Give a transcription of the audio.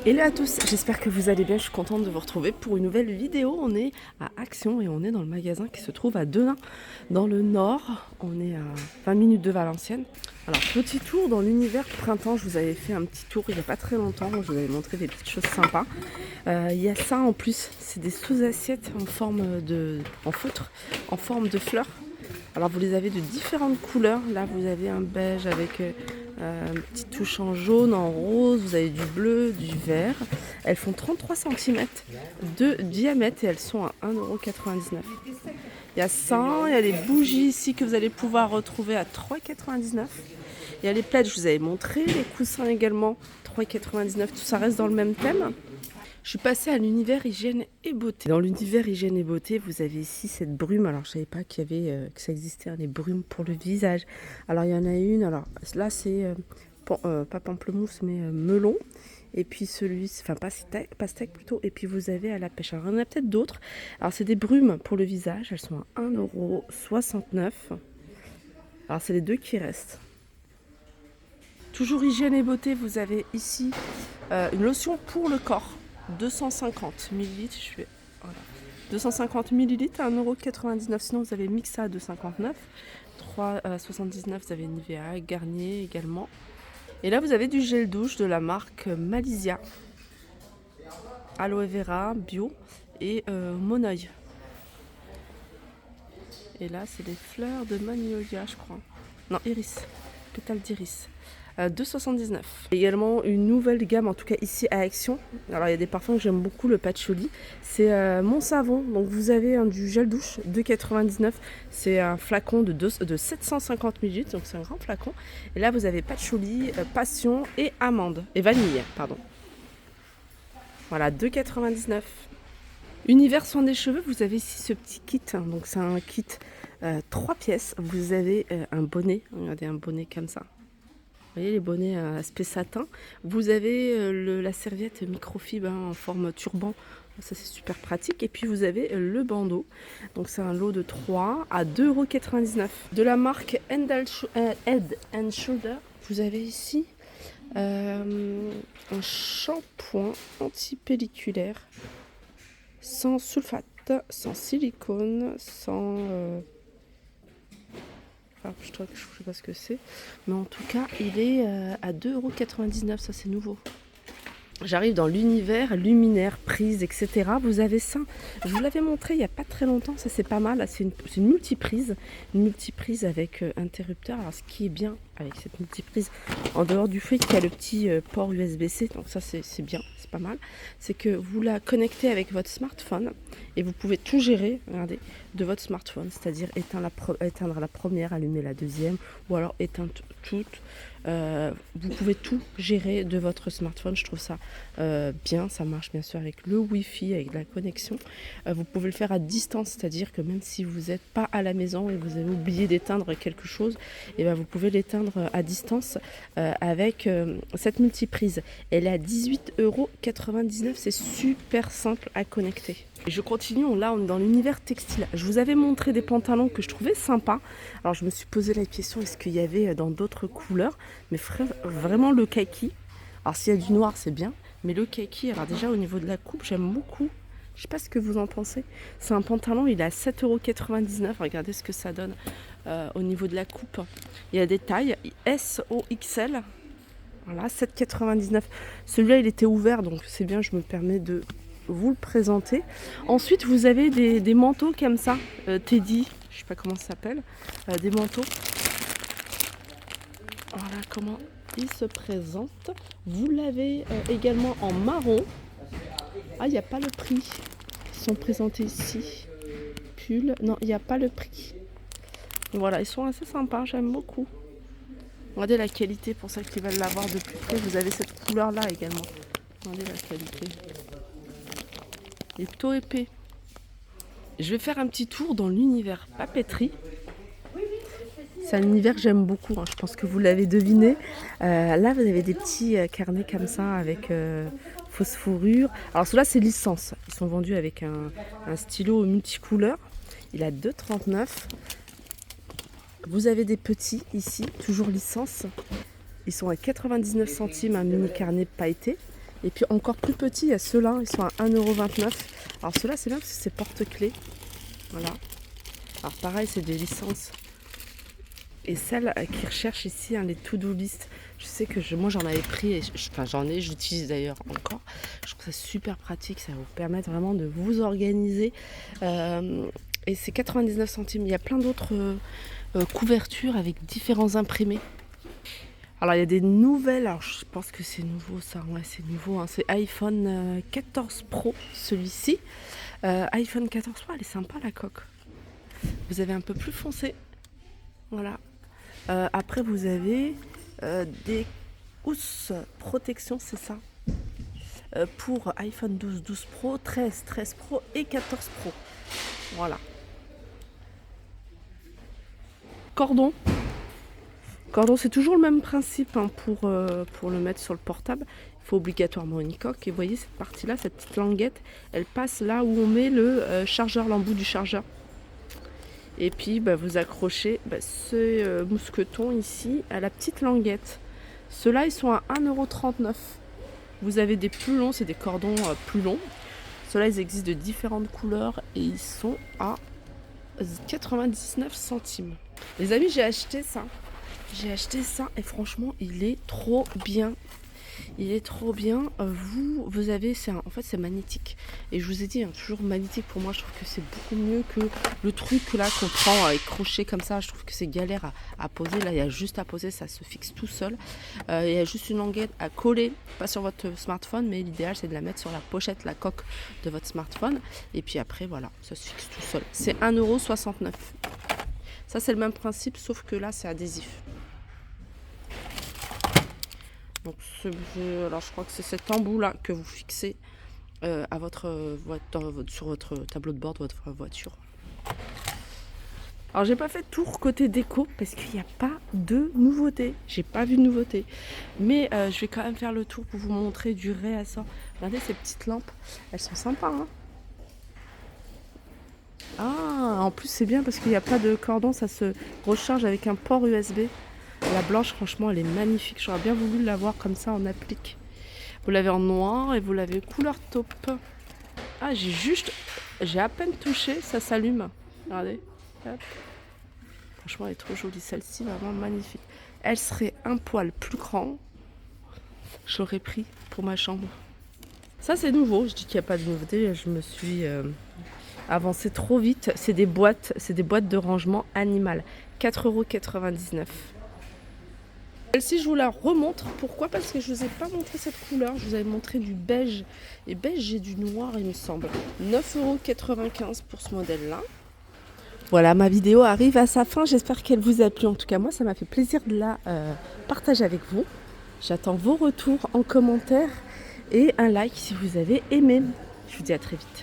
Hello à tous, j'espère que vous allez bien, je suis contente de vous retrouver pour une nouvelle vidéo. On est à Action et on est dans le magasin qui se trouve à Denain, dans le nord. On est à 20 minutes de Valenciennes. Alors, petit tour dans l'univers printemps, je vous avais fait un petit tour il n'y a pas très longtemps, je vous avais montré des petites choses sympas. Il y a ça en plus, c'est des sous-assiettes en feutre, en forme de fleurs. Alors vous les avez de différentes couleurs, là vous avez un beige avec une petite touche en jaune, en rose, vous avez du bleu, du vert. Elles font 33 cm de diamètre et elles sont à 1,99 €. Il y a ça, il y a les bougies ici que vous allez pouvoir retrouver à 3,99 €. Il y a les plaids, je vous avais montré, les coussins également, 3,99 €, tout ça reste dans le même thème. Je suis passée à l'univers hygiène et beauté. Dans l'univers hygiène et beauté, vous avez ici cette brume. Alors, je ne savais pas qu'il y avait, que ça existait, hein, des brumes pour le visage. Alors, il y en a une. Alors, là, c'est pas pamplemousse, mais melon. Et puis celui-ci, enfin pastèque plutôt. Et puis vous avez à la pêche. Alors, il y en a peut-être d'autres. Alors, c'est des brumes pour le visage. Elles sont à 1,69 €. Alors, c'est les deux qui restent. Toujours hygiène et beauté, vous avez ici une lotion pour le corps. 250 ml, voilà. 250 ml à 1,99 €. Sinon, vous avez Mixa à 2,59 €. 3,79 €, vous avez Nivea, Garnier également. Et là, vous avez du gel douche de la marque Malisia. Aloe Vera, bio et Monoeil. Et là, c'est des fleurs de magnolia, je crois. Non, iris. Pétales d'iris. 2,79 €. Également une nouvelle gamme, en tout cas ici à Action. Alors il y a des parfums que j'aime beaucoup, le patchouli. C'est mon savon. Donc vous avez du gel douche, 2,99 €. C'est un flacon de 750 ml, donc c'est un grand flacon. Et là vous avez patchouli, passion et amande. Et vanille, pardon. Voilà, 2,99 €. Univers soin des cheveux, vous avez ici ce petit kit. Donc c'est un kit 3 pièces. Vous avez un bonnet, regardez, un bonnet comme ça. Vous voyez les bonnets à aspect satin. Vous avez la serviette microfibre en forme turban. Ça c'est super pratique. Et puis vous avez le bandeau. Donc c'est un lot de 3 à 2,99 €. De la marque Head and Shoulder, vous avez ici un shampoing antipelliculaire sans sulfate, sans silicone, sans... je ne sais pas ce que c'est, mais en tout cas il est à 2,99 €, ça c'est nouveau. J'arrive dans l'univers luminaire, prise, etc. Vous avez ça, je vous l'avais montré il n'y a pas très longtemps, ça c'est pas mal, c'est une multiprise avec interrupteur. Alors ce qui est bien avec cette multiprise, en dehors du fait qu'il y a le petit port USB-C, donc ça c'est bien, c'est pas mal, c'est que vous la connectez avec votre smartphone et vous pouvez tout gérer, regardez, de votre smartphone, c'est-à-dire éteindre la première, allumer la deuxième, ou alors éteindre toutes. Vous pouvez tout gérer de votre smartphone, je trouve ça bien, ça marche bien sûr avec le Wi-Fi, avec la connexion. Vous pouvez le faire à distance, c'est-à-dire que même si vous n'êtes pas à la maison et vous avez oublié d'éteindre quelque chose, et ben vous pouvez l'éteindre à distance avec cette multiprise. Elle est à 18,99 €, c'est super simple à connecter. Et je continue, là on est dans l'univers textile. Je vous avais montré des pantalons que je trouvais sympas. Alors je me suis posé la question, est-ce qu'il y avait dans d'autres couleurs? Mais vraiment le kaki. Alors s'il y a du noir c'est bien, mais le kaki, alors déjà au niveau de la coupe j'aime beaucoup. Je sais pas ce que vous en pensez. C'est un pantalon, il est à 7,99 €. Regardez ce que ça donne au niveau de la coupe. Il y a des tailles S, O, XL. Voilà, 7,99 €. Celui-là il était ouvert, donc c'est bien, je me permets de vous le présenter. Ensuite vous avez des manteaux comme ça, Teddy, je sais pas comment ça s'appelle, des manteaux. Voilà comment il se présente. Vous l'avez également en marron. Ah, il n'y a pas le prix qui sont présentés ici. Pull, non, il n'y a pas le prix. Voilà, ils sont assez sympas, j'aime beaucoup. Regardez la qualité pour ceux qui veulent l'avoir de plus près. Vous avez cette couleur là également. Regardez la qualité. Il est plutôt épais. Je vais faire un petit tour dans l'univers papeterie. C'est un univers que j'aime beaucoup, hein. Je pense que vous l'avez deviné. Là, vous avez des petits carnets comme ça avec fausse fourrure. Alors ceux-là, c'est licence. Ils sont vendus avec un stylo multicouleur. Il a 2,39 €. Vous avez des petits ici, toujours licence. Ils sont à 99 centimes, un mini carnet pailleté. Et puis encore plus petits, il y a ceux-là, ils sont à 1,29 €. Alors ceux-là, c'est bien parce que c'est porte-clés. Voilà. Alors pareil, c'est des licences. Et celles qui recherchent ici, les to-do list, je sais que moi j'en avais pris, et j'utilise d'ailleurs encore. Je trouve ça super pratique, ça va vous permettre vraiment de vous organiser. Et c'est 99 centimes. Il y a plein d'autres couvertures avec différents imprimés. Alors il y a des nouvelles, alors je pense que c'est nouveau ça, ouais c'est nouveau, hein. C'est iPhone 14 Pro celui-ci. iPhone 14 Pro, elle est sympa la coque. Vous avez un peu plus foncé, voilà. Après vous avez des housses protection, c'est ça, pour iPhone 12, 12 Pro, 13, 13 Pro et 14 Pro. Voilà. Cordon, c'est toujours le même principe, hein, pour le mettre sur le portable. Il faut obligatoirement une coque. Et vous voyez cette partie-là, cette petite languette, elle passe là où on met le chargeur, l'embout du chargeur. Et puis vous accrochez ce mousqueton ici à la petite languette. Ceux-là, ils sont à 1,39 €. Vous avez des plus longs, c'est des cordons plus longs. Ceux-là, ils existent de différentes couleurs et ils sont à 99 centimes. Les amis, j'ai acheté ça. Et franchement, il est trop bien. Il est trop bien. Vous avez, en fait, c'est magnétique. Et je vous ai dit, toujours magnétique, pour moi, je trouve que c'est beaucoup mieux que le truc là qu'on prend avec crochet comme ça. Je trouve que c'est galère à poser. Là, il y a juste à poser, ça se fixe tout seul. Il y a juste une languette à coller, pas sur votre smartphone, mais l'idéal, c'est de la mettre sur la pochette, la coque de votre smartphone. Et puis après, voilà, ça se fixe tout seul. C'est 1,69 €. Ça, c'est le même principe, sauf que là, c'est adhésif. Donc, alors je crois que c'est cet embout là que vous fixez sur votre tableau de bord de votre voiture. Alors j'ai pas fait tour côté déco parce qu'il n'y a pas de nouveauté. J'ai pas vu de nouveauté. Mais je vais quand même faire le tour pour vous montrer du réassort. Regardez ces petites lampes, elles sont sympas, hein. Ah, en plus c'est bien parce qu'il n'y a pas de cordon, ça se recharge avec un port USB. La blanche, franchement, elle est magnifique. J'aurais bien voulu l'avoir comme ça en applique. Vous l'avez en noir et vous l'avez couleur taupe. Ah, j'ai à peine touché, ça s'allume. Regardez. Hop. Franchement, elle est trop jolie. Celle-ci, vraiment magnifique. Elle serait un poil plus grand. Je l'aurais pris pour ma chambre. Ça, c'est nouveau. Je dis qu'il n'y a pas de nouveauté. Je me suis avancée trop vite. C'est des boîtes de rangement animal. 4,99 €. Celle-ci, je vous la remontre. Pourquoi? Parce que je ne vous ai pas montré cette couleur. Je vous avais montré du beige. Et beige, j'ai du noir, il me semble. 9,95 € pour ce modèle-là. Voilà, ma vidéo arrive à sa fin. J'espère qu'elle vous a plu. En tout cas, moi, ça m'a fait plaisir de la partager avec vous. J'attends vos retours en commentaire et un like si vous avez aimé. Je vous dis à très vite.